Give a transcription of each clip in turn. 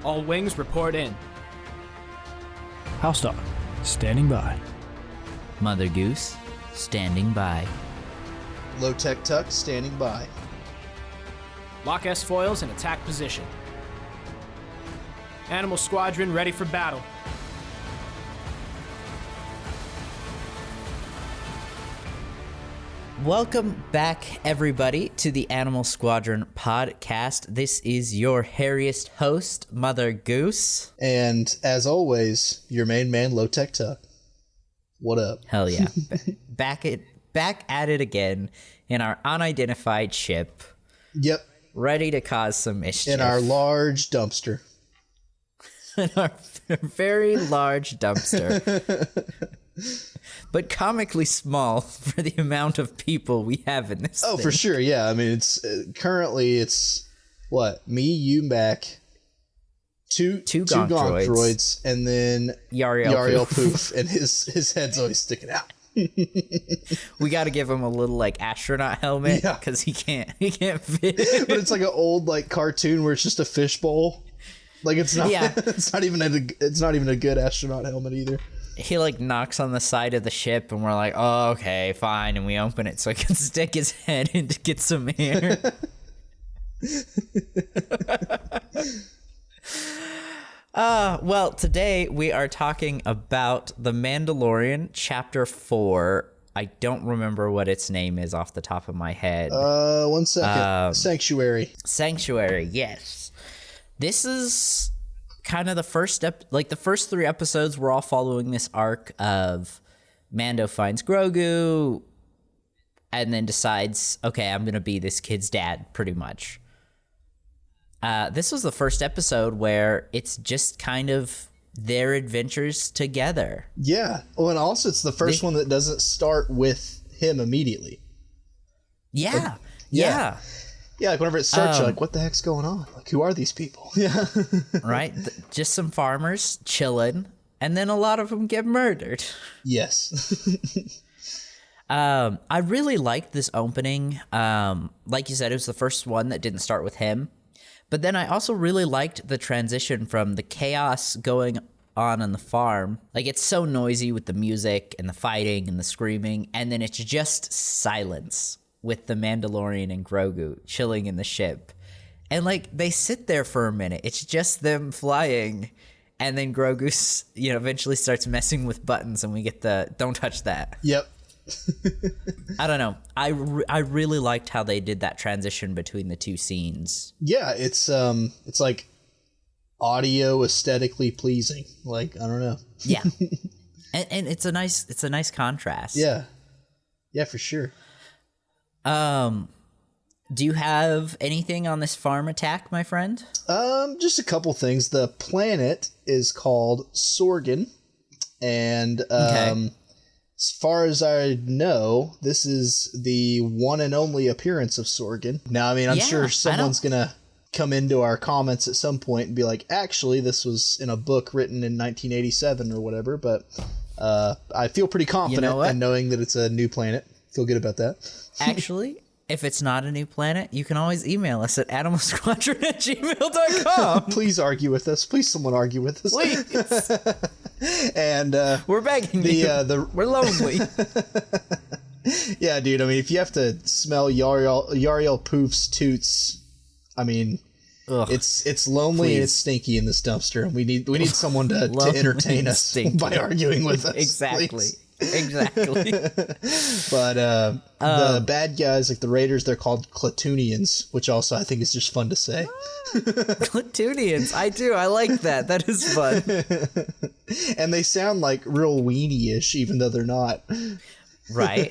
All wings report in. HouseDog, standing by. Mother Goose, standing by. Lowtech Tuck, standing by. Lock S foils in attack position. Animal Squadron ready for battle. Welcome back, everybody, to the Animal Squadron podcast. This is your hairiest host, Mother Goose. And, as always, your main man, Lowtech Tuck. What up? Hell yeah. Back at it again in our unidentified ship. Yep. Ready to cause some mischief. In our large dumpster. In our very large dumpster. But comically small for the amount of people we have in this thing. For sure, yeah. I mean, it's currently what? Me, you, Mac, two gonk droids, and then Yariel Poof, and his head's always sticking out. We got to give him a little like astronaut helmet because he can't fit. But it's like an old like cartoon where it's just a fishbowl. Like it's not. Yeah. It's not even a good astronaut helmet either. He like knocks on the side of the ship and we're like, oh, okay, fine. And we open it so he can stick his head in to get some air. Well, today we are talking about The Mandalorian Chapter 4. I don't remember what its name is off the top of my head. 1 second. Sanctuary. Sanctuary, yes. This is kind of the first the first 3 episodes we're all following this arc of Mando finds Grogu and then decides, okay, I'm gonna be this kid's dad, pretty much. This was the first episode where it's just kind of their adventures together. Yeah. Oh, and also it's the first one that doesn't start with him immediately. Yeah. Yeah. Yeah, like whenever it starts, you're like, what the heck's going on? Like, who are these people? Yeah. Right? Just some farmers chilling, and then a lot of them get murdered. Yes. I really liked this opening. Like you said, it was the first one that didn't start with him. But then I also really liked the transition from the chaos going on the farm. Like, it's so noisy with the music and the fighting and the screaming, and then it's just silence with the Mandalorian and Grogu chilling in the ship. And, like, they sit there for a minute. It's just them flying. And then Grogu, eventually starts messing with buttons and we get the, don't touch that. Yep. I don't know. I really liked how they did that transition between the two scenes. Yeah, it's like audio aesthetically pleasing. Like, I don't know. Yeah. And it's a nice contrast. Yeah. Yeah, for sure. Do you have anything on this farm attack, my friend? Just a couple things. The planet is called Sorgan, and as far as I know, this is the one and only appearance of Sorgan. Now, I mean, I'm sure someone's gonna come into our comments at some point and be like, actually, this was in a book written in 1987 or whatever, but I feel pretty confident in knowing that it's a new planet. Feel good about that. Actually, if it's not a new planet, you can always email us at animalsquadron@gmail.com. Please argue with us. Please someone argue with us. Please. And we're begging you. We're lonely. Yeah, dude. I mean, if you have to smell Yariel Poof's toots, I mean, it's lonely and it's stinky in this dumpster. We need someone to entertain us by arguing with us. Exactly. Please. Exactly. But the bad guys, like the Raiders, they're called Clatoonians, which also I think is just fun to say. Clatoonians. I do. I like that. That is fun. And they sound like real weenie-ish, even though they're not. Right.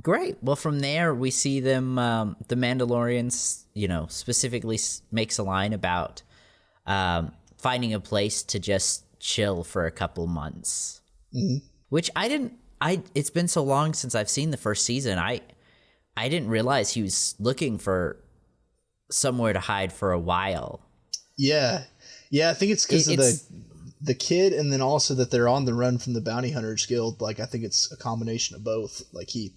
Great. Well, from there, we see them, the Mandalorians, specifically makes a line about finding a place to just chill for a couple months. Mm-hmm. Which it's been so long since I've seen the first season. I didn't realize he was looking for somewhere to hide for a while. Yeah. I think it's because of the kid, and then also that they're on the run from the Bounty Hunters Guild. Like, I think it's a combination of both. Like, he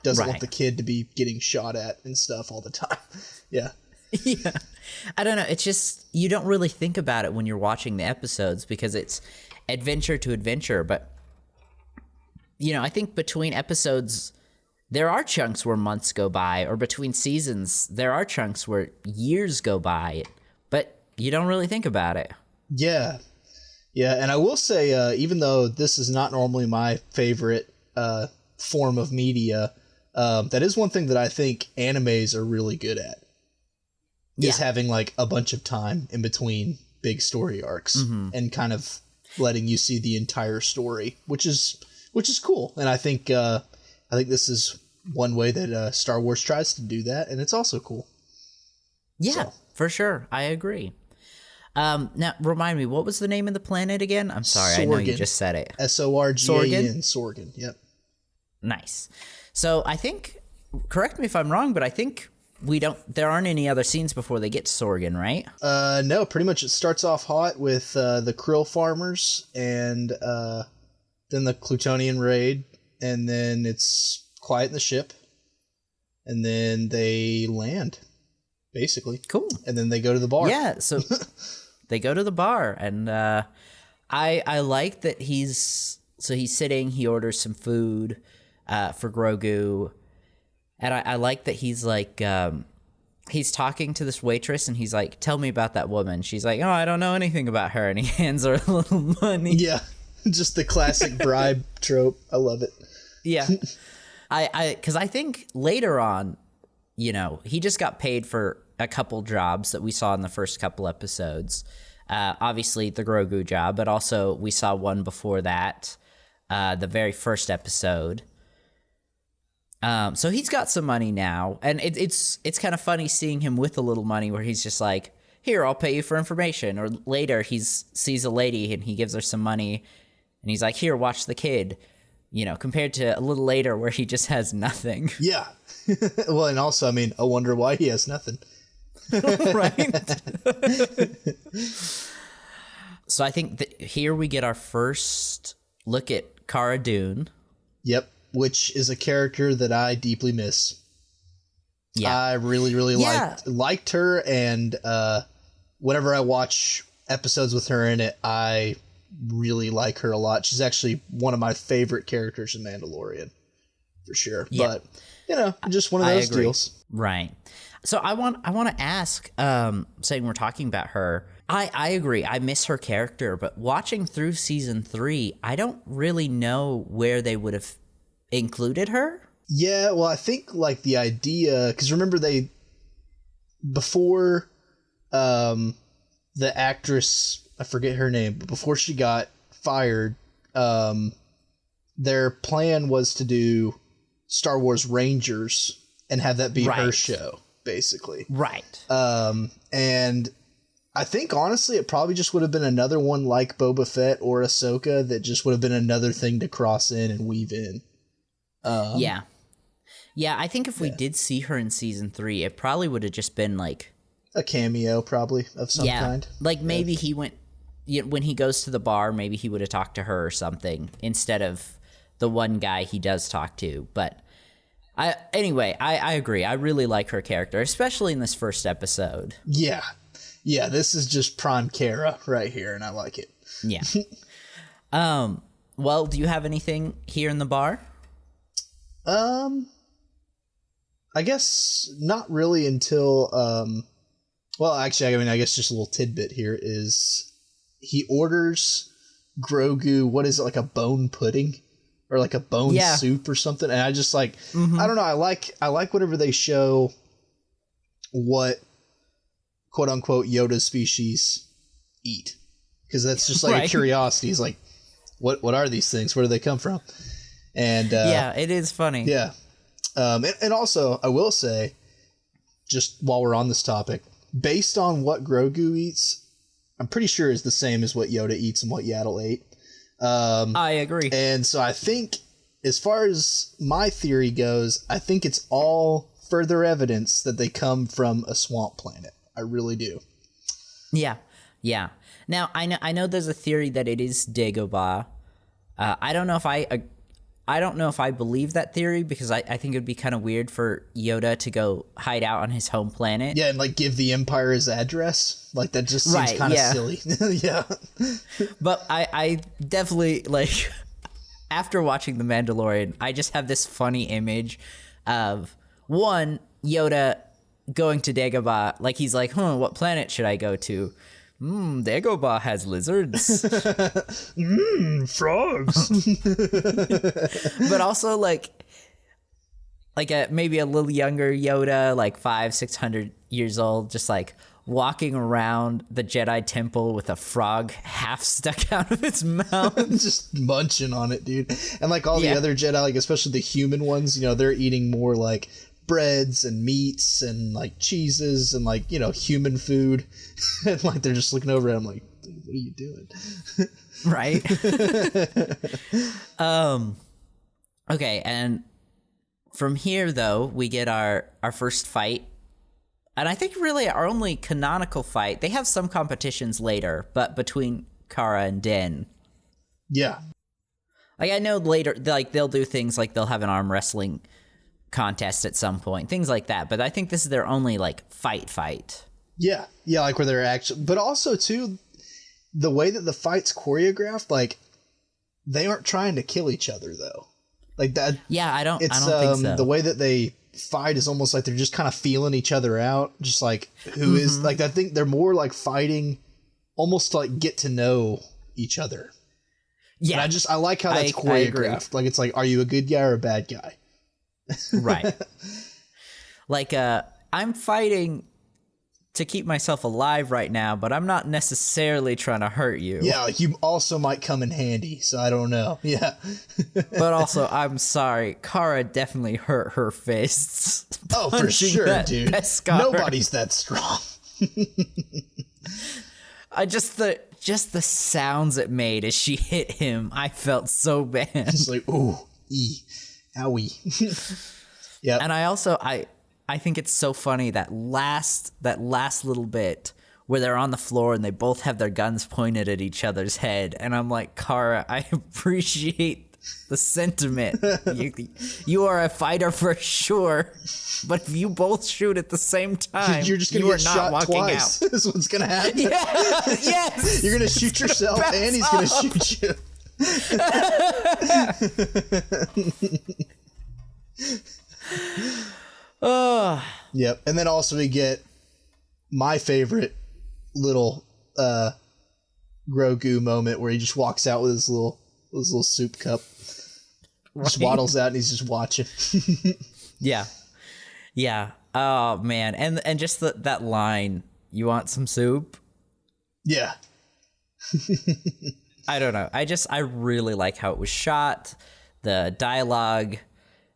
doesn't want the kid to be getting shot at and stuff all the time. Yeah. Yeah. I don't know. It's just, you don't really think about it when you're watching the episodes because it's adventure to adventure. But, I think between episodes, there are chunks where months go by, or between seasons, there are chunks where years go by, but you don't really think about it. Yeah. Yeah. And I will say, even though this is not normally my favorite form of media, that is one thing that I think animes are really good at. Is having like a bunch of time in between big story arcs and kind of letting you see the entire story, which is cool. And I think this is one way that Star Wars tries to do that, and it's also cool. Yeah, for sure. I agree. Now, remind me, what was the name of the planet again? I'm sorry, Sorgan. I know you just said it. Sorgan. Sorgan. Yep. Nice. So I think, correct me if I'm wrong, but I think there aren't any other scenes before they get to Sorgan, right? No, pretty much it starts off hot with the krill farmers and then the Clutonian raid, and then it's quiet in the ship, and then they land, basically. Cool. And then they go to the bar. Yeah, so they go to the bar, and I like that he's sitting, he orders some food for Grogu. And I like that he's like, he's talking to this waitress and he's like, tell me about that woman. She's like, oh, I don't know anything about her. And he hands her a little money. Yeah. Just the classic bribe trope. I love it. Yeah. Because I think later on, he just got paid for a couple jobs that we saw in the first couple episodes. Obviously the Grogu job, but also we saw one before that, the very first episode. So he's got some money now, and it's kind of funny seeing him with a little money where he's just like, here, I'll pay you for information. Or later he sees a lady and he gives her some money and he's like, here, watch the kid, compared to a little later where he just has nothing. Yeah. Well, and also, I mean, I wonder why he has nothing. Right. So I think that here we get our first look at Cara Dune. Yep. Which is a character that I deeply miss. Yeah. I really, really liked her, and whenever I watch episodes with her in it, I really like her a lot. She's actually one of my favorite characters in Mandalorian, for sure. Yeah. But, just one of those deals. Right. So I want to ask, saying we're talking about her, I agree. I miss her character, but watching through season 3, I don't really know where they would have included her. Yeah, well, I think like the idea, because remember before the actress, I forget her name, but before she got fired, their plan was to do Star Wars Rangers and have that be her show, basically. Right. And I think honestly it probably just would have been another one like Boba Fett or Ahsoka that just would have been another thing to cross in and weave in. Yeah, I think if we did see her in season 3, it probably would have just been like a cameo, probably of some kind. Like maybe he went when he goes to the bar. Maybe he would have talked to her or something instead of the one guy he does talk to. But I agree. I really like her character, especially in this first episode. Yeah. This is just prime Cara right here, and I like it. Yeah. Well, do you have anything here in the bar? I guess not really until, well, actually, I mean, I guess just a little tidbit here is he orders Grogu, what is it, like a bone pudding or like a bone soup or something. And I just like, I don't know. I like whenever they show what quote unquote Yoda species eat. Cause that's just like a curiosity. He's like, what are these things? Where do they come from? And yeah, it is funny. Yeah. And also, I will say, just while we're on this topic, based on what Grogu eats, I'm pretty sure is the same as what Yoda eats and what Yaddle ate. I agree. And so I think, as far as my theory goes, I think it's all further evidence that they come from a swamp planet. I really do. Yeah. Now, I know there's a theory that it is Dagobah. I don't know if I I don't know if I believe that theory, because I think it would be kind of weird for Yoda to go hide out on his home planet. Yeah, and like give the Empire his address. Like that just seems kind of silly. Yeah. But I definitely, like, after watching The Mandalorian, I just have this funny image of, one, Yoda going to Dagobah, like he's like, what planet should I go to? Dagobah has lizards. Frogs. But also like maybe a little younger Yoda, like 500-600 years old, just like walking around the Jedi Temple with a frog half stuck out of its mouth. Just munching on it, dude. And like all the other Jedi, like especially the human ones, you know, they're eating more like breads and meats and like cheeses and like, you know, human food. And like they're just looking over at him like, what are you doing? Right. Okay, and from here though, we get our first fight. And I think really our only canonical fight. They have some competitions later, but between Cara and Din. Yeah. Like I know later, like they'll do things like they'll have an arm wrestling contest at some point, things like that. But I think this is their only like fight. Yeah, like where they're actually, but also too, the way that the fight's choreographed, like they aren't trying to kill each other though, like that. Yeah, I don't think so. The way that they fight is almost like they're just kind of feeling each other out, just like who is like. I think they're more like fighting, almost to like get to know each other. Yeah, and I like how that's choreographed. Like it's like, are you a good guy or a bad guy? Right. Like I'm fighting to keep myself alive right now, but I'm not necessarily trying to hurt you. Yeah, like you also might come in handy, so I don't know. Yeah. But also, I'm sorry, Cara definitely hurt her fists. Oh, for sure, dude. Beskar. Nobody's that strong. Just the sounds it made as she hit him, I felt so bad. It's like, ooh, owie. Yeah. And I also I think it's so funny that last little bit where they're on the floor and they both have their guns pointed at each other's head, and I'm like, Cara, I appreciate the sentiment. You are a fighter for sure, but if you both shoot at the same time, you're just gonna get shot twice. This is what's gonna happen. Yeah, yes. You're gonna shoot yourself, and he's gonna shoot you. Yep. And then also we get my favorite little Grogu moment where he just walks out with his little soup cup. Right. Just waddles out and he's just watching. Yeah. Oh man. And just that line, you want some soup? Yeah. I don't know. I really like how it was shot. The dialogue.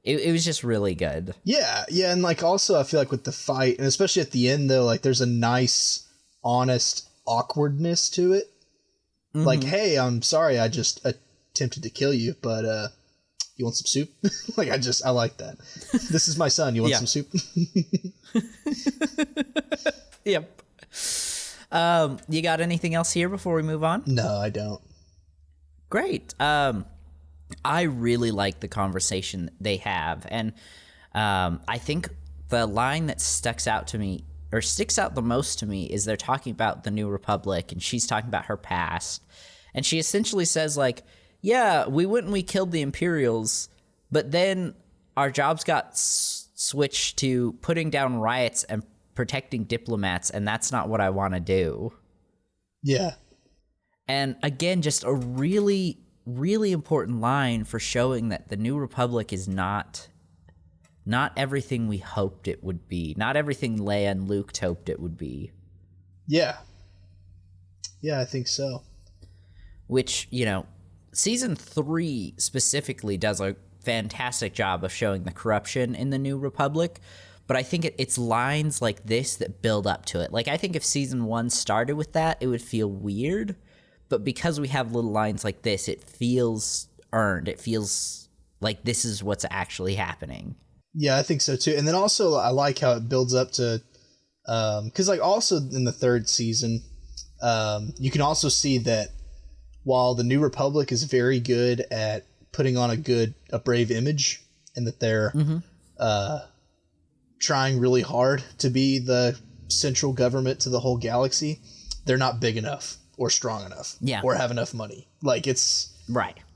It was just really good. Yeah, and like also I feel like with the fight, and especially at the end though, like there's a nice, honest awkwardness to it. Mm-hmm. Like, hey, I'm sorry, I just attempted to kill you, but you want some soup? Like I like that. This is my son. You want some soup? Yep. You got anything else here before we move on? No, I don't. Great. I really like the conversation they have, and I think the line that sticks out the most to me is they're talking about the New Republic, and she's talking about her past, and she essentially says like, yeah, we killed the Imperials, but then our jobs got switched to putting down riots and protecting diplomats, and that's not what I want to do. Yeah. And again, just a really important line for showing that the New Republic is not everything we hoped it would be. Not everything Leia and Luke hoped it would be. Yeah. Yeah, I think so. Which, Season 3 specifically does a fantastic job of showing the corruption in the New Republic, but I think it's lines like this that build up to it. Like, I think if Season 1 started with that, it would feel weird. But because we have little lines like this, it feels earned. It feels like this is what's actually happening. Yeah, I think so too. And then also I like how it builds up to, because like also in the third season, you can also see that while the New Republic is very good at putting on a brave image, and that they're trying really hard to be the central government to the whole galaxy. They're not big enough or strong enough or have enough money. Like, it's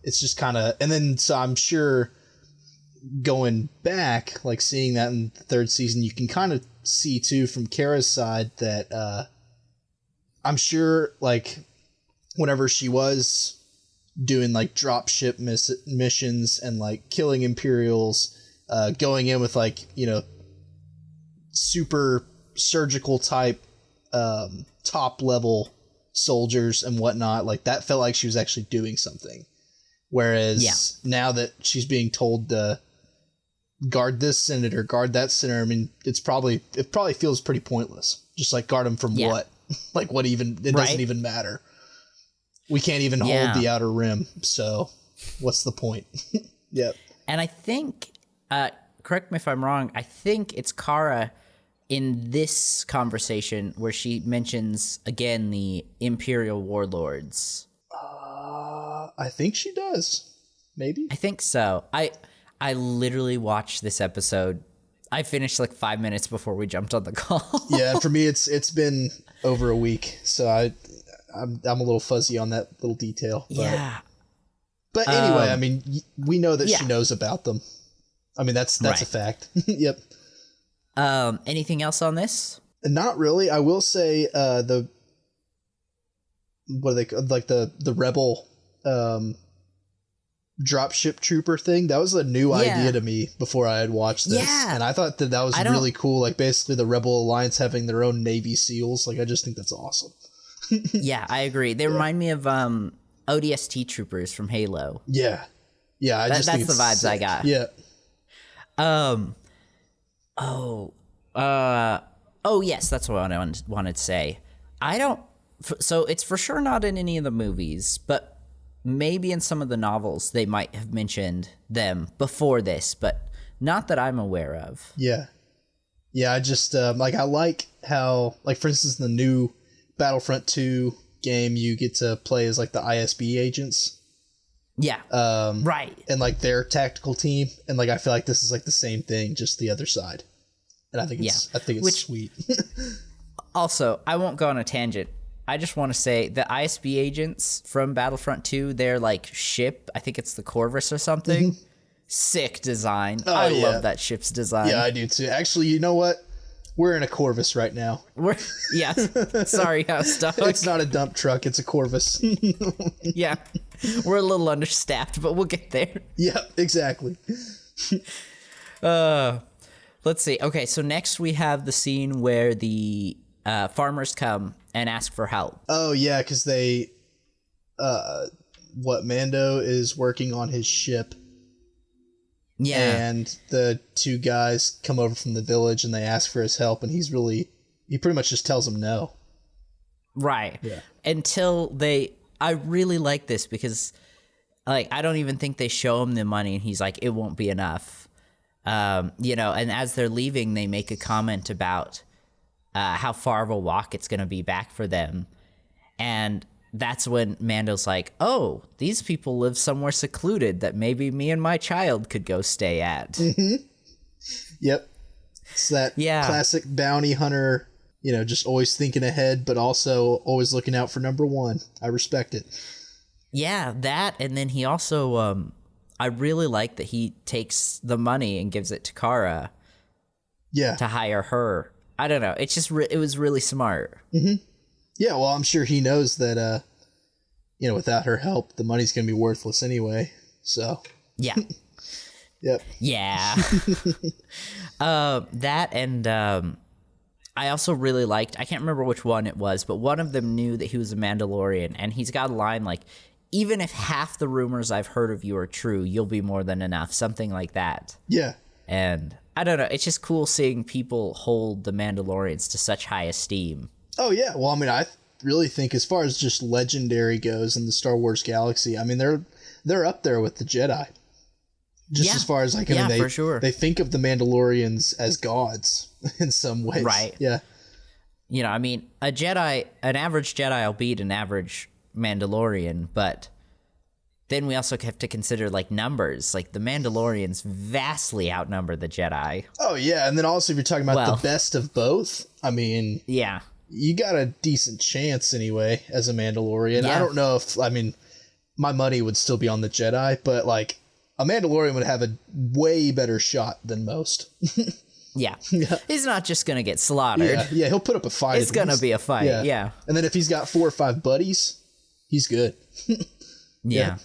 just kind of, and then so I'm sure going back, like seeing that in the third season, you can kind of see too from Kara's side that I'm sure like whenever she was doing like dropship missions and like killing Imperials, going in with like, you know, super surgical type top level soldiers and whatnot, like that felt like she was actually doing something. Whereas now that she's being told to guard this senator, guard that senator, I mean, it probably feels pretty pointless. Just like guard him from what? Like what even? It doesn't even matter. We can't even hold the outer rim. So what's the point? Yep. And I think, correct me if I'm wrong, I think it's Kara in this conversation where she mentions again the Imperial warlords. I think she does. Maybe. I think so. I literally watched this episode. I finished like 5 minutes before we jumped on the call. Yeah, for me it's been over a week, so I'm a little fuzzy on that little detail. But, but anyway, I mean, we know that she knows about them. I mean, that's a fact. Yep. Anything else on this? Not really. I will say the rebel dropship trooper thing, that was a new idea to me before I had watched this. Yeah. And I thought that was really cool. Like basically the Rebel Alliance having their own Navy SEALs. Like I just think that's awesome. Yeah, I agree. They remind me of ODST troopers from Halo. Yeah. Yeah, that's the vibes sick. I got. Yeah. Oh yes, that's what I wanted to say. So it's for sure not in any of the movies, but maybe in some of the novels they might have mentioned them before this, but not that I'm aware of. Yeah. Yeah, I just, I like how, like, for instance, in the new Battlefront 2 game, you get to play as, like, the ISB agents. Yeah. Right. And, like, their tactical team. And, like, I feel like this is, like, the same thing, just the other side. And I think it's sweet. Also, I won't go on a tangent. I just want to say the ISB agents from Battlefront 2, their like ship, I think it's the Corvus or something. Mm-hmm. Sick design. I love that ship's design. Yeah, I do too. Actually, you know what? We're in a Corvus right now. Sorry, HouseDog. It's not a dump truck, it's a Corvus. Yeah. We're a little understaffed, but we'll get there. Yeah, exactly. Let's see. Okay, so next we have the scene where the farmers come and ask for help. Oh, yeah, because they... Mando is working on his ship. Yeah. And the two guys come over from the village and they ask for his help, and he pretty much just tells them no. Right. Yeah. I really like this because, like, I don't even think they show him the money, and he's like, it won't be enough. You know, and as they're leaving, they make a comment about how far of a walk it's going to be back for them. And that's when Mando's like, oh, these people live somewhere secluded that maybe me and my child could go stay at. Mm-hmm. Yep. It's that classic bounty hunter, you know, just always thinking ahead, but also always looking out for number one. I respect it. Yeah, that. And then he also, I really like that he takes the money and gives it to Kara. Yeah. To hire her. I don't know. It's just, it was really smart. Mm-hmm. Yeah, well, I'm sure he knows that, you know, without her help, the money's going to be worthless anyway. So. Yeah. Yep. Yeah. That and I also really liked, I can't remember which one it was, but one of them knew that he was a Mandalorian, and he's got a line like, even if half the rumors I've heard of you are true, you'll be more than enough. Something like that. Yeah. And I don't know. It's just cool seeing people hold the Mandalorians to such high esteem. Oh, yeah. Well, I mean, I really think as far as just legendary goes in the Star Wars galaxy, I mean, they're up there with the Jedi. Just as far as, like, I mean, for sure. They think of the Mandalorians as gods in some ways. Right. Yeah. You know, I mean, an average Jedi will beat an average Mandalorian, but then we also have to consider like numbers. Like the Mandalorians vastly outnumber the Jedi. Oh yeah, and then also if you're talking about the best of both, I mean, yeah, you got a decent chance anyway as a Mandalorian. Yeah. I don't know if, I mean, my money would still be on the Jedi, but like a Mandalorian would have a way better shot than most. Yeah. He's not just going to get slaughtered. Yeah, he'll put up a fight. It's going to be a fight, yeah. And then if he's got 4 or 5 buddies, he's good. Yeah.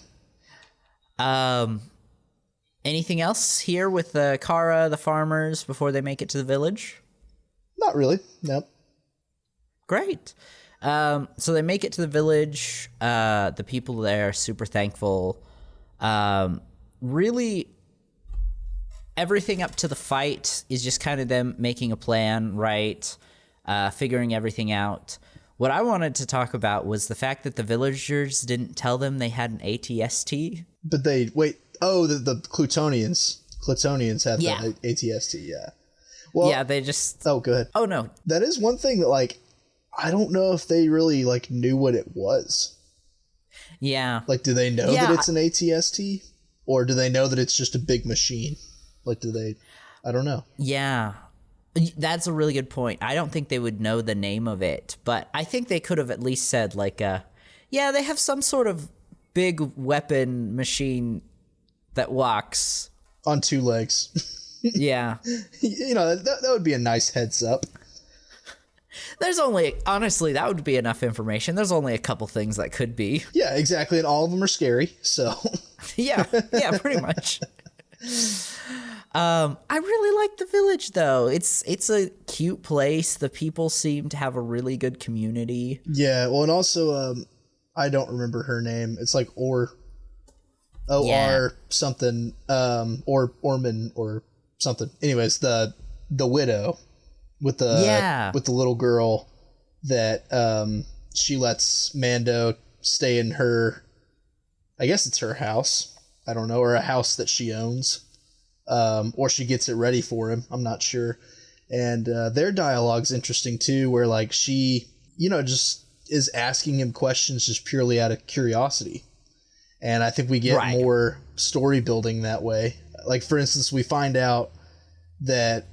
Anything else here with Kara, the farmers, before they make it to the village? Not really, nope. Great. So they make it to the village. The people there are super thankful. Really, everything up to the fight is just kind of them making a plan, right? Figuring everything out. What I wanted to talk about was the fact that the villagers didn't tell them they had an ATST. But they, wait, the Clutonians. Clutonians have the ATST, yeah. Well, yeah, they just... Oh, go ahead. Oh, no. That is one thing that, like, I don't know if they really, like, knew what it was. Yeah. Like, do they know that it's an ATST? Or do they know that it's just a big machine? Like, do they... I don't know. Yeah. That's a really good point. I don't think they would know the name of it, but I think they could have at least said, like, yeah, they have some sort of big weapon machine that walks. On 2 legs. Yeah. You know, that would be a nice heads up. There's only, honestly, that would be enough information. There's only a couple things that could be. Yeah, exactly, and all of them are scary, so... Yeah, pretty much. I really like the village, though. It's a cute place. The people seem to have a really good community. Yeah, well, and also, I don't remember her name. It's like O-R something, or Orman or something. Anyways, the widow with the little girl that she lets Mando stay in her, I guess it's her house. I don't know, or a house that she owns. Or she gets it ready for him. I'm not sure. And their dialogue's interesting too, where like she, you know, just is asking him questions just purely out of curiosity. And I think we get more story building that way. Like, for instance, we find out that,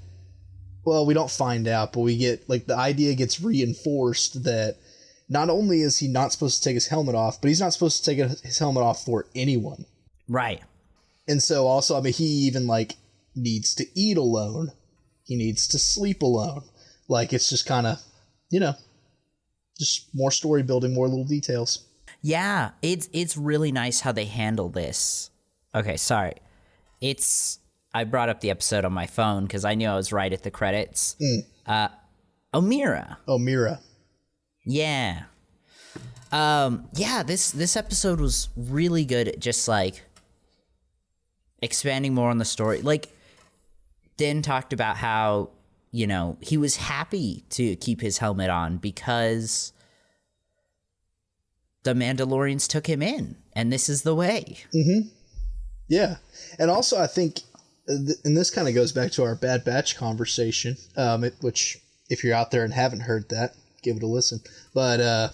well, we don't find out, but we get, like, the idea gets reinforced that not only is he not supposed to take his helmet off, but he's not supposed to take his helmet off for anyone. Right. And so also, I mean, he even, like, needs to eat alone. He needs to sleep alone. Like, it's just kind of, you know, just more story building, more little details. Yeah, it's really nice how they handle this. Okay, sorry. I brought up the episode on my phone because I knew I was right at the credits. Omira. Omira. Yeah. This episode was really good at just, like, expanding more on the story. Like, Din talked about how, you know, he was happy to keep his helmet on because the Mandalorians took him in, and this is the way. Mm-hmm. Yeah. And also, I think, and this kind of goes back to our Bad Batch conversation, which, if you're out there and haven't heard that, give it a listen. But,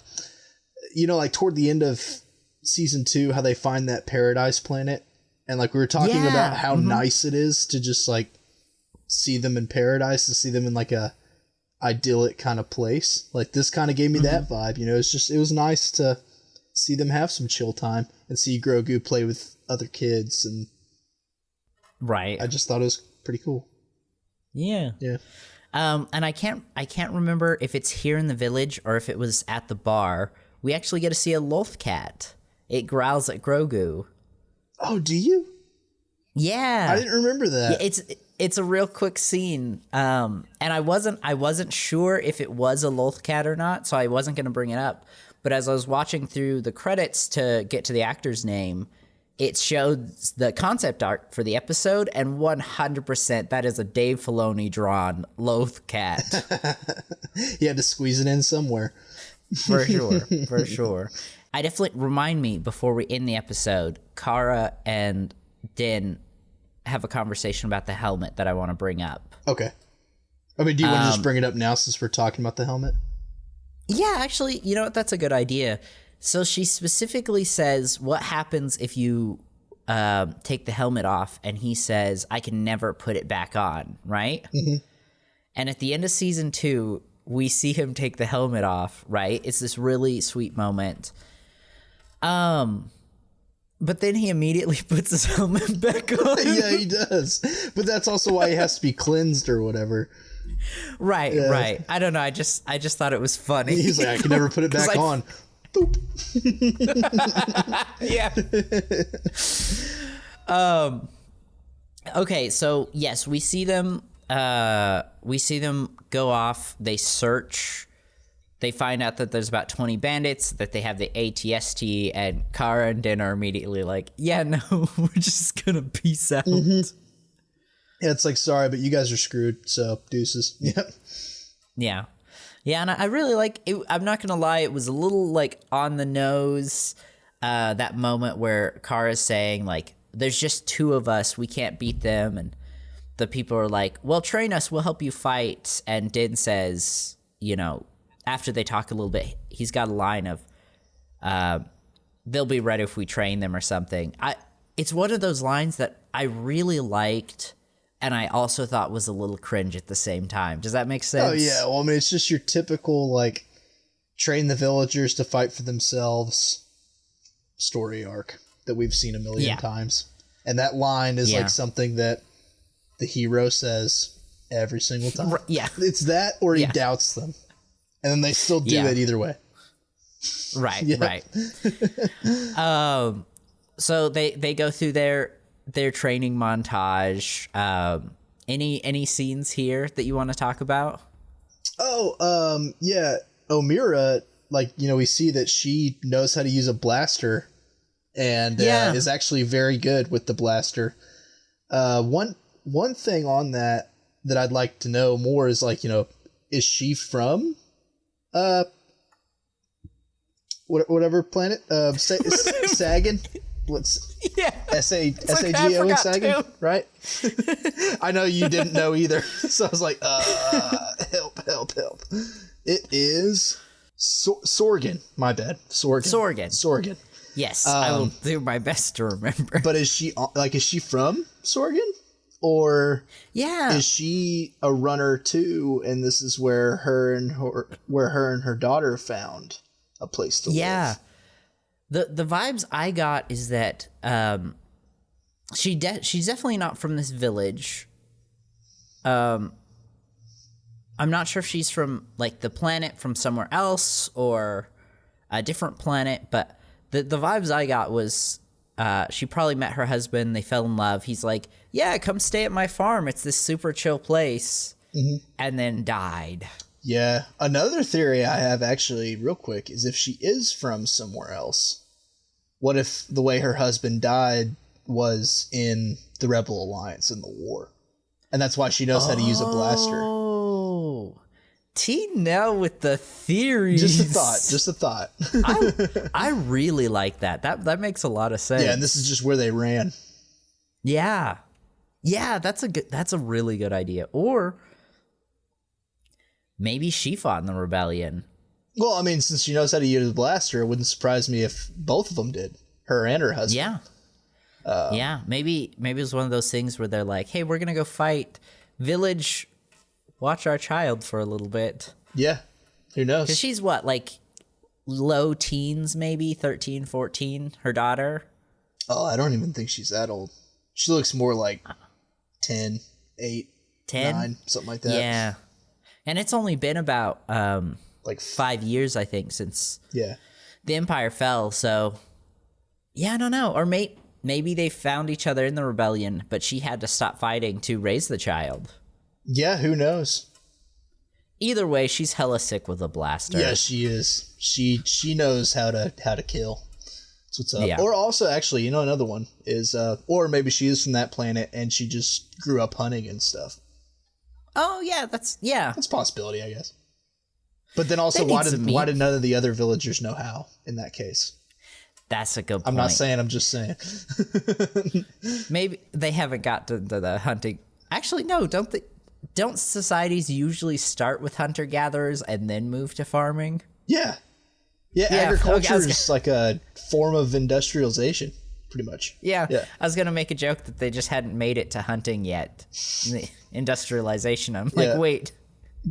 you know, like, toward the end of Season 2, how they find that paradise planet, and, like, we were talking about how nice it is to just, like, see them in paradise, to see them in, like, a idyllic kind of place. Like, this kind of gave me that vibe, you know? It was nice to see them have some chill time and see Grogu play with other kids, and right. I just thought it was pretty cool. Yeah. And I can't remember if it's here in the village or if it was at the bar. We actually get to see a Lowtech. It growls at Grogu. Oh, do you? Yeah. I didn't remember that. Yeah, it's a real quick scene. And I wasn't sure if it was a Lowtech or not, so I wasn't going to bring it up. But as I was watching through the credits to get to the actor's name, it showed the concept art for the episode, and 100% that is a Dave Filoni drawn Lowtech. You had to squeeze it in somewhere. For sure. I definitely, remind me before we end the episode, Kara and Din have a conversation about the helmet that I want to bring up. Okay. I mean, do you want to just bring it up now since we're talking about the helmet? Yeah, actually, you know what? That's a good idea. So she specifically says, what happens if you take the helmet off? And he says, I can never put it back on, right? Mm-hmm. And at the end of season 2, we see him take the helmet off, right? It's this really sweet moment. But then he immediately puts his helmet back on. Yeah, he does. But that's also why he has to be cleansed or whatever. Right, yeah. Right. I don't know. I just thought it was funny. He's like, I can never put it back on. Boop. Yeah. Okay, so yes, we see them go off. They search. They find out that there's about 20 bandits, that they have the ATST, and Kara and Din are immediately like, yeah, no, we're just gonna peace out. Mm-hmm. Yeah, it's like, sorry, but you guys are screwed, so deuces. Yep. Yeah. Yeah, and I really like it. I'm not gonna lie, it was a little like on the nose, that moment where Kara's saying like, there's just 2 of us, we can't beat them, and the people are like, well, train us, we'll help you fight. And Din says, you know, after they talk a little bit, he's got a line of, they'll be ready if we train them or something. It's one of those lines that I really liked, and I also thought was a little cringe at the same time. Does that make sense? Oh, yeah. Well, I mean, it's just your typical, like, train the villagers to fight for themselves story arc that we've seen a million times. And that line is, like, something that the hero says every single time. Yeah. It's that or he doubts them. And then they still do it either way. Right, right. So they go through their training montage. Any scenes here that you want to talk about? Oh, yeah. Omira, like, you know, we see that she knows how to use a blaster and is actually very good with the blaster. One thing on that I'd like to know more is, like, you know, is she from whatever planet? Sagan? S-A-G-O in Sagan, right? I know you didn't know either, so I was like, help. It is Sorgan. My bad. Sorgan. Yes, I will do my best to remember. But is she from Sorgan? Or is she a runner too, and this is where her and her daughter found a place to live? The vibes I got is that she's definitely not from this village. I'm not sure if she's from like the planet from somewhere else or a different planet, but the vibes I got was she probably met her husband, they fell in love. He's like, yeah, come stay at my farm. It's this super chill place. Mm-hmm. And then died. Yeah. Another theory I have, actually, real quick, is if she is from somewhere else, what if the way her husband died was in the Rebel Alliance in the war? And that's why she knows how to use a blaster. Oh. T-Nell with the theories. Just a thought. I really like that. That makes a lot of sense. Yeah, and this is just where they ran. Yeah. Yeah, that's a really good idea. Or maybe she fought in the rebellion. Well, I mean, since she knows how to use a blaster, it wouldn't surprise me if both of them did. Her and her husband. Yeah. Yeah, maybe it was one of those things where they're like, hey, we're going to go fight village, watch our child for a little bit. Yeah, who knows? Because she's what, like low teens, maybe 13, 14, her daughter? Oh, I don't even think she's that old. She looks more like 10, 8, 10? 9, something like that. Yeah. And it's only been about like 5 years, I think, since the Empire fell. So, yeah, I don't know. Or maybe they found each other in the rebellion, but she had to stop fighting to raise the child. Yeah, who knows? Either way, she's hella sick with a blaster. Yeah, she is. She knows how to kill. That's what's up. Yeah. Or also, actually, you know, another one is, or maybe she is from that planet and she just grew up hunting and stuff. Oh yeah, that's a possibility, I guess. But then also, why did none of the other villagers know how in that case? That's a good point. I'm not saying. I'm just saying. Maybe they haven't got to the hunting. Actually, no. Don't societies usually start with hunter gatherers and then move to farming? Yeah. Yeah, Yeah, agriculture okay, is like a form of industrialization, pretty much. Yeah, Yeah. I was gonna make a joke that they just hadn't made it to hunting yet. The industrialization. I'm like, Yeah. wait,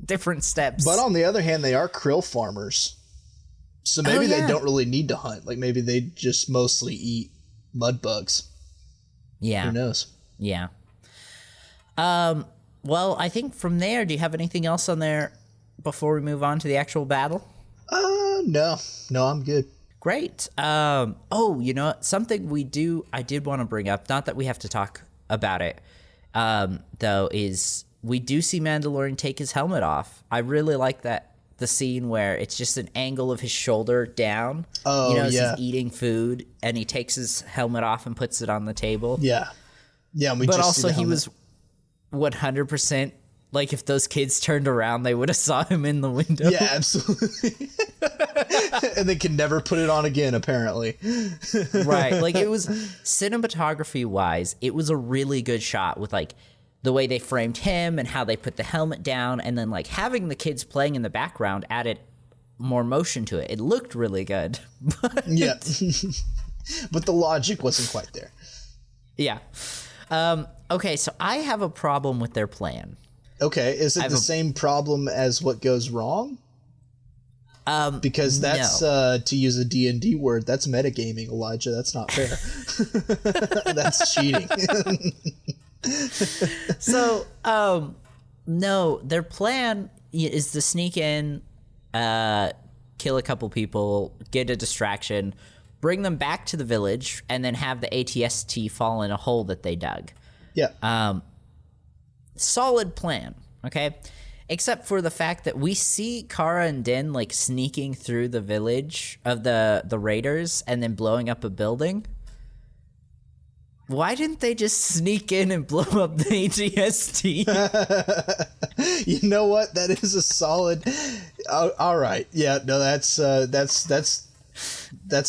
different steps. But on the other hand, they are krill farmers. So maybe they yeah. don't really need to hunt. Like maybe they just mostly eat mud bugs. yeah, Who knows? yeah. Well, I think from there, do you have anything else on there before we move on to the actual battle? No, I'm good. Great. Oh, you know what? Something I did want to bring up, not that we have to talk about it, though, is we do see Mandalorian take his helmet off. I really like the scene where it's just an angle of his shoulder down. Oh, you know, as yeah. he's eating food, and he takes his helmet off and puts it on the table. Yeah. Yeah, and we But just also, see the he helmet. was 100%, like, if those kids turned around, they would have saw him in the window. Yeah, absolutely. And they can never put it on again, apparently. Right. Like, it was cinematography wise, it was a really good shot with like the way they framed him and how they put the helmet down, and then like having the kids playing in the background added more motion to it. It looked really good. Yeah. But the logic wasn't quite there. Yeah. Okay, so I have a problem with their plan. Okay, is it the same problem as what goes wrong? Because that's, no. to use a D&D word, that's metagaming, Elijah. That's not fair. That's cheating. So, no, their plan is to sneak in, kill a couple people, get a distraction, bring them back to the village, and then have the ATST fall in a hole that they dug. Yeah. Solid plan, okay? Except for the fact that we see Kara and Din like sneaking through the village of the raiders and then blowing up a building. Why didn't they just sneak in and blow up the ATST? You know what? That is a solid. All right. Yeah. No. That's an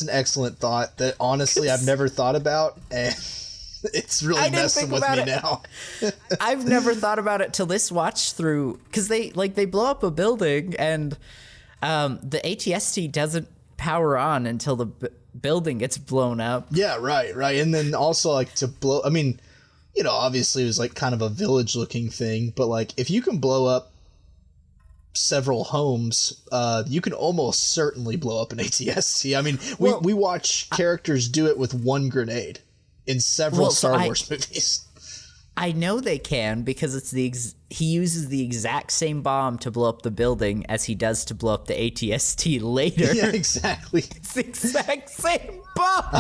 excellent thought. That honestly I've never thought about, and it's really messing with me now. I've never thought about it till this watch through, because they blow up a building and the ATST doesn't power on until the building gets blown up. Yeah, right, and then also like to blow. I mean, you know, obviously it was like kind of a village-looking thing, but like if you can blow up several homes, you can almost certainly blow up an ATST. I mean, we watch characters do it with one grenade in several Star Wars movies. I know they can because it's he uses the exact same bomb to blow up the building as he does to blow up the ATST later. Yeah, exactly. It's the exact same bomb.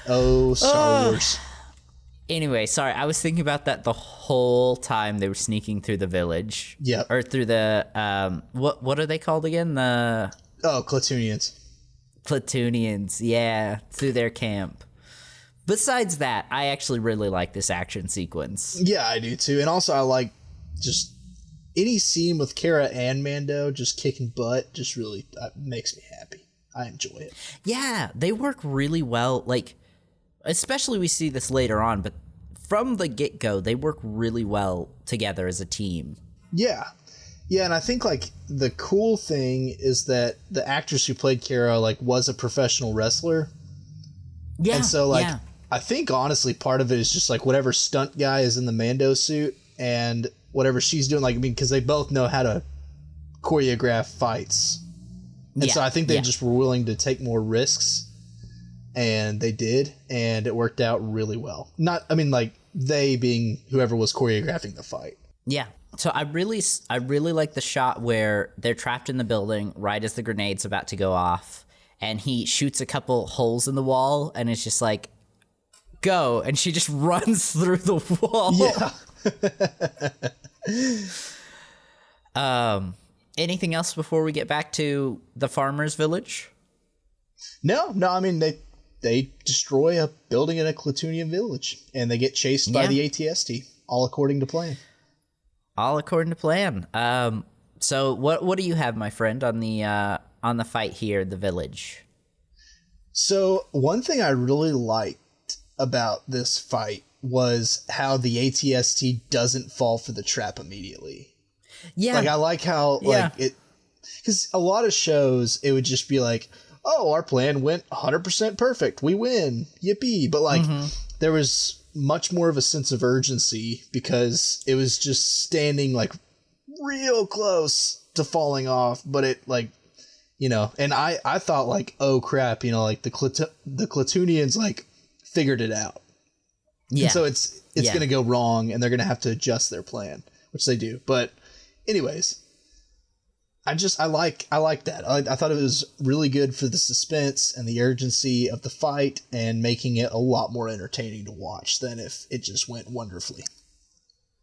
Oh, Star Wars. Anyway, sorry, I was thinking about that the whole time they were sneaking through the village. Yep. Or through the what are they called again? The Clatoonians. Platoonians, yeah, through their camp. Besides that, I actually really like this action sequence. Yeah, I do too. And also I like just any scene with Kara and Mando just kicking butt just really makes me happy. I enjoy it. Yeah, they work really well. Like, especially we see this later on, but from the get-go, they work really well together as a team. Yeah. Yeah, and I think like the cool thing is that the actress who played Kara like was a professional wrestler. Yeah. And so like yeah. I think honestly part of it is just like whatever stunt guy is in the Mando suit and whatever she's doing, like, I mean, because they both know how to choreograph fights. And so I think they just were willing to take more risks, and they did, and it worked out really well. Not, I mean, like, they being whoever was choreographing the fight. Yeah. So I really like the shot where they're trapped in the building right as the grenade's about to go off, and he shoots a couple holes in the wall, and it's just like, go, and she just runs through the wall. Yeah. Anything else before we get back to the farmer's village? No, I mean, they destroy a building in a Clatoonian village, and they get chased by the ATST, all according to plan. All according to plan. So what do you have, my friend, on the fight here, the village? So one thing I really liked about this fight was how the ATST doesn't fall for the trap immediately. Yeah. Like, I like how, like, it... Because a lot of shows, it would just be like, oh, our plan went 100% perfect. We win. Yippee. But, like, there was much more of a sense of urgency because it was just standing, like, real close to falling off. But it, like, you know, and I thought, like, oh, crap, you know, like, the Klatooinians, like, figured it out. Yeah. And so it's going to go wrong, and they're going to have to adjust their plan, which they do. But anyways... I like that. I thought it was really good for the suspense and the urgency of the fight and making it a lot more entertaining to watch than if it just went wonderfully.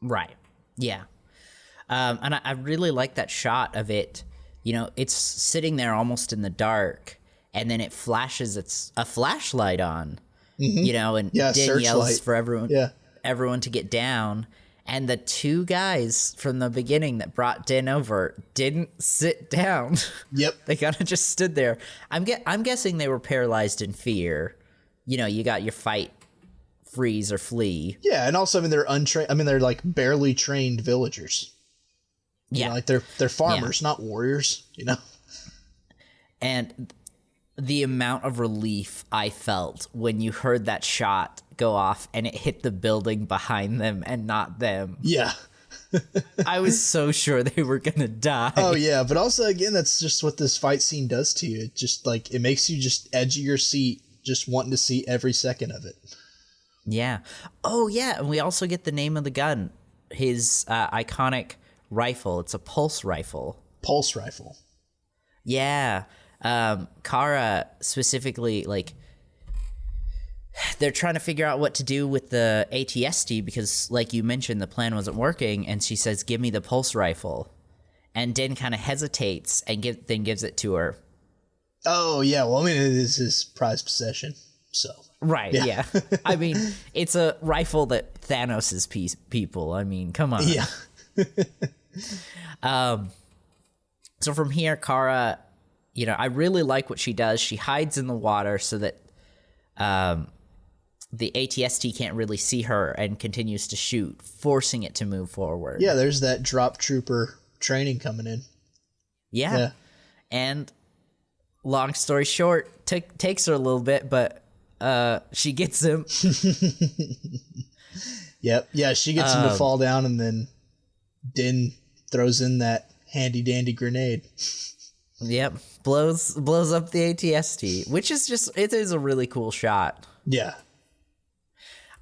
Right. Yeah. And I really like that shot of it. You know, it's sitting there almost in the dark, and then it flashes a flashlight on, you know, and Din yells for everyone to get down. And the two guys from the beginning that brought Din over didn't sit down. Yep. They kind of just stood there. I'm guessing they were paralyzed in fear. You know, you got your fight, freeze or flee. Yeah, and also, I mean, they're untrained. I mean, they're like barely trained villagers. You know, like they're farmers, not warriors, you know? And the amount of relief I felt when you heard that shot go off and it hit the building behind them and not them. Yeah. I was so sure they were gonna die. Oh yeah, but also again, that's just what this fight scene does to you. It just like it makes you just edge of your seat, just wanting to see every second of it. Yeah. Oh yeah, and we also get the name of the gun, his iconic rifle. It's a pulse rifle. Pulse rifle. Yeah. Kara specifically, like, they're trying to figure out what to do with the ATST because, like you mentioned, the plan wasn't working, and she says, give me the pulse rifle. And Din kind of hesitates and then gives it to her. Oh, yeah. Well, I mean, it is his prized possession, so... Right, yeah. I mean, it's a rifle that Thanos' people. I mean, come on. Yeah. So from here, Kara... You know, I really like what she does. She hides in the water so that the ATST can't really see her and continues to shoot, forcing it to move forward. Yeah, there's that drop trooper training coming in. Yeah. And long story short, takes her a little bit, but she gets him. Yep. Yeah, she gets him to fall down, and then Din throws in that handy-dandy grenade. Yep, blows up the ATST, which is it is a really cool shot. Yeah.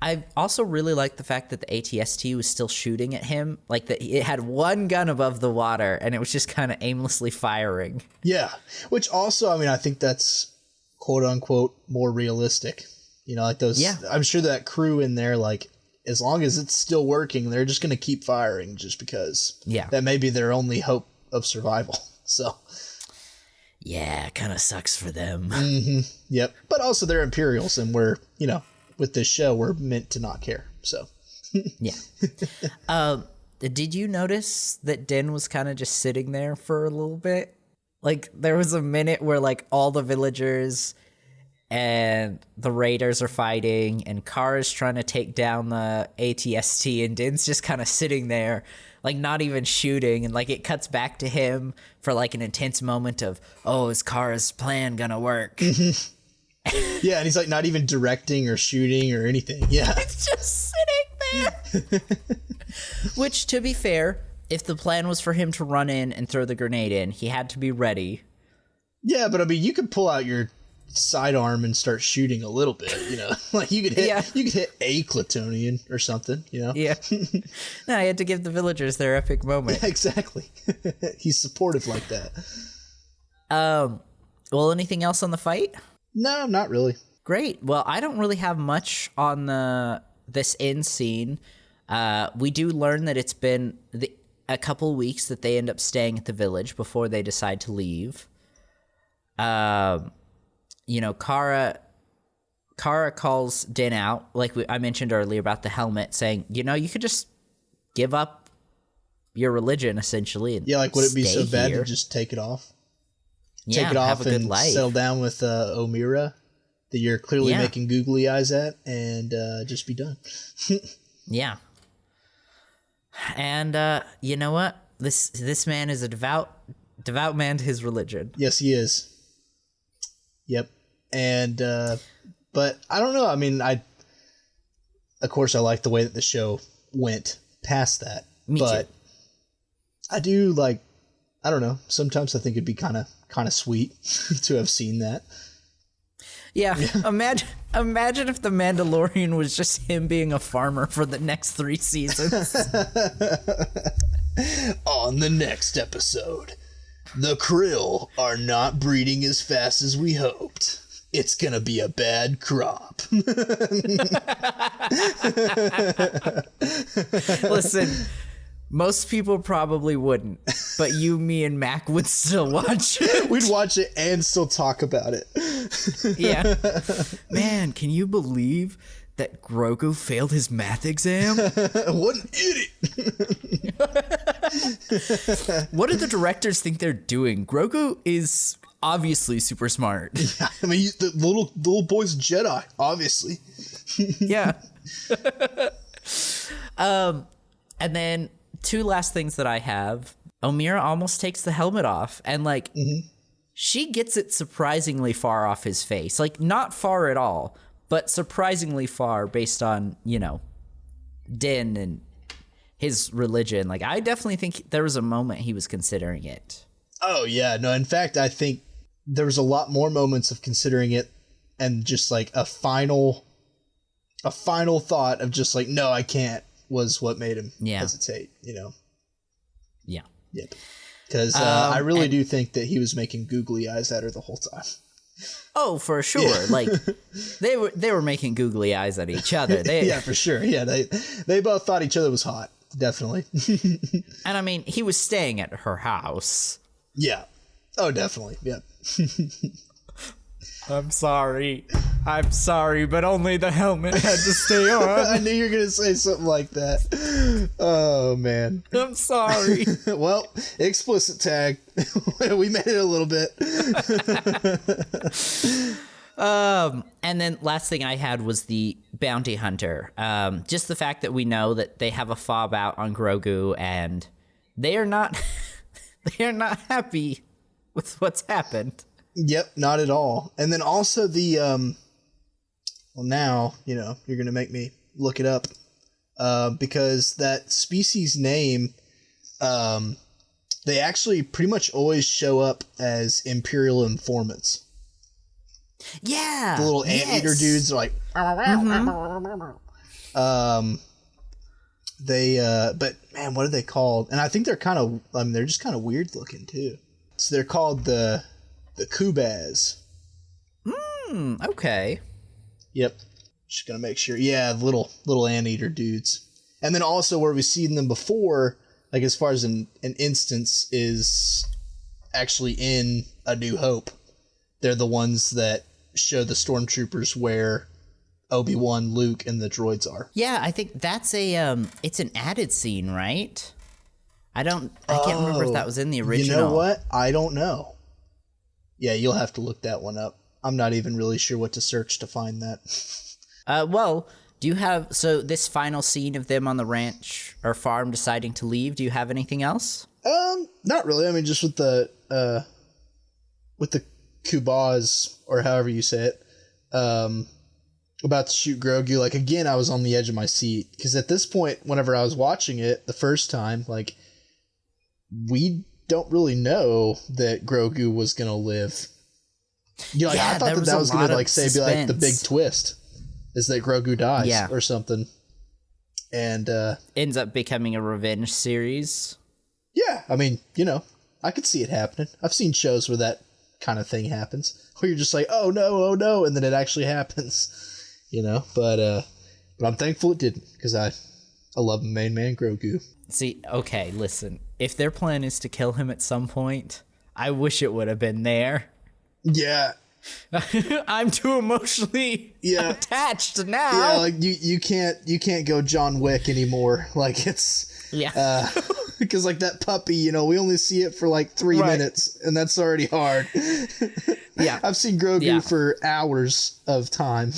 I also really like the fact that the ATST was still shooting at him, like that it had one gun above the water and it was just kind of aimlessly firing. Yeah, which also, I mean, I think that's quote unquote more realistic. You know, like those. Yeah. I'm sure that crew in there, like, as long as it's still working, they're just going to keep firing just because. Yeah. That may be their only hope of survival. So. Yeah, kind of sucks for them. Mm-hmm. Yep. But also they're Imperials, and we're, you know, with this show, we're meant to not care. So. Yeah. Did you notice that Din was kind of just sitting there for a little bit? Like, there was a minute where, like, all the villagers and the raiders are fighting, and Kara's trying to take down the ATST, and Din's just kind of sitting there, like, not even shooting, and, like, it cuts back to him for, like, an intense moment of, oh, is Kara's plan gonna work? Yeah, and he's, like, not even directing or shooting or anything. Yeah. It's just sitting there. Which, to be fair, if the plan was for him to run in and throw the grenade in, he had to be ready. Yeah, but, I mean, you could pull out your sidearm and start shooting a little bit, you know? Like, you could hit a Klatooinian or something, you know? Yeah. No, I had to give the villagers their epic moment. Yeah, exactly. He's supportive like that. Well, anything else on the fight? No, not really. Great. Well, I don't really have much on this end scene. We do learn that it's been a couple weeks that they end up staying at the village before they decide to leave. You know, Kara calls Din out, like I mentioned earlier about the helmet, saying, you know, you could just give up your religion, essentially. And yeah, like, would it be so bad here. to just take it off? Yeah, take it off have a good and life. settle down with Omira, that you're clearly making googly eyes at, and just be done. Yeah. And you know what? this man is a devout man to his religion. Yes, he is. Yep. And but I don't know. I mean, of course I like the way that the show went past that. Me but too. I do like, I don't know. Sometimes I think it'd be kind of sweet to have seen that. Yeah. Imagine if the Mandalorian was just him being a farmer for the next 3 seasons. On the next episode, the krill are not breeding as fast as we hoped. It's gonna be a bad crop. Listen, most people probably wouldn't, but you, me, and Mac would still watch it. We'd watch it and still talk about it. Yeah. Man, can you believe that Grogu failed his math exam? What an idiot. What do the directors think they're doing? Grogu is obviously super smart. I mean, the little boy's Jedi, obviously. Yeah. And then 2 last things that I have. Omira almost takes the helmet off, and like she gets it surprisingly far off his face. Like not far at all, but surprisingly far based on, you know, Din and his religion. Like I definitely think there was a moment he was considering it. Oh yeah, no, in fact I think there was a lot more moments of considering it and just like a final thought of just like, no, I can't, was what made him hesitate, you know? Yeah. Yep. Because I really do think that he was making googly eyes at her the whole time. Oh, for sure. Yeah. Like they were making googly eyes at each other. Yeah, for sure. Yeah, they both thought each other was hot. Definitely. And I mean, he was staying at her house. Yeah. Oh, definitely. Yep. I'm sorry, but only the helmet had to stay on. I knew you were going to say something like that. Oh, man. I'm sorry. Well, explicit tag. We made it a little bit. And then last thing I had was the bounty hunter. Just the fact that we know that they have a fob out on Grogu and they are not happy with what's happened. Yep, not at all. And then also the well, now, you know, you're going to make me look it up because that species name, they actually pretty much always show up as Imperial informants. Yeah. The little anteater dudes are like, but man, what are they called? And I think they're kind of, I mean, they're just kind of weird looking too. So they're called the Kubaz. Okay. Yep. Just gonna make sure. Yeah, little anteater dudes. And then also where we've seen them before, like as far as an instance, is actually in A New Hope. They're the ones that show the stormtroopers where Obi-Wan, Luke, and the droids are. Yeah, I think that's it's an added scene, right? I can't remember if that was in the original. You know what? I don't know. Yeah, you'll have to look that one up. I'm not even really sure what to search to find that. Well, do you have, so this final scene of them on the ranch or farm deciding to leave, do you have anything else? Not really. I mean, just with the Kubaz, or however you say it, about to shoot Grogu, like, again, I was on the edge of my seat. Because at this point, whenever I was watching it the first time, like, we don't really know that Grogu was going to live. You know, like, I thought that was going to, like, say, be like the big twist, is that Grogu dies or something. And ends up becoming a revenge series. Yeah, I mean, you know, I could see it happening. I've seen shows where that kind of thing happens, where you're just like, oh no, and then it actually happens, you know. But I'm thankful it didn't, because I love main man Grogu. See, okay, listen, if their plan is to kill him at some point, I wish it would have been there. Yeah. I'm too emotionally attached now. Yeah, like you can't go John Wick anymore. Like it's because like that puppy, you know, we only see it for like 3 minutes, and that's already hard. Yeah, I've seen Grogu for hours of time.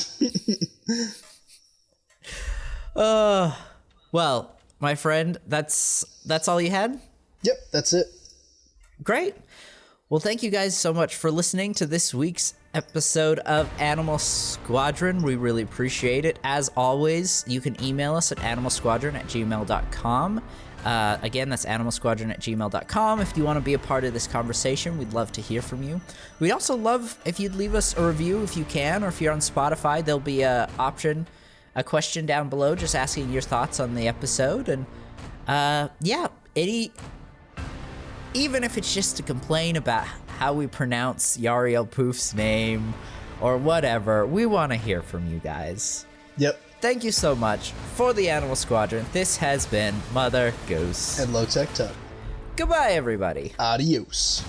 Well, my friend, that's all you had? Yep, that's it. Great. Well, thank you guys so much for listening to this week's episode of Animal Squadron. We really appreciate it. As always, you can email us at animalsquadron@gmail.com. Again, that's animalsquadron@gmail.com. If you want to be a part of this conversation, we'd love to hear from you. We'd also love if you'd leave us a review if you can, or if you're on Spotify, there'll be a question down below just asking your thoughts on the episode. And even if it's just to complain about how we pronounce Yariel Poof's name or whatever, we want to hear from you guys. Yep. Thank you so much for the Animal Squadron. This has been Mother Goose. And Lowtech Tug. Goodbye, everybody. Adios.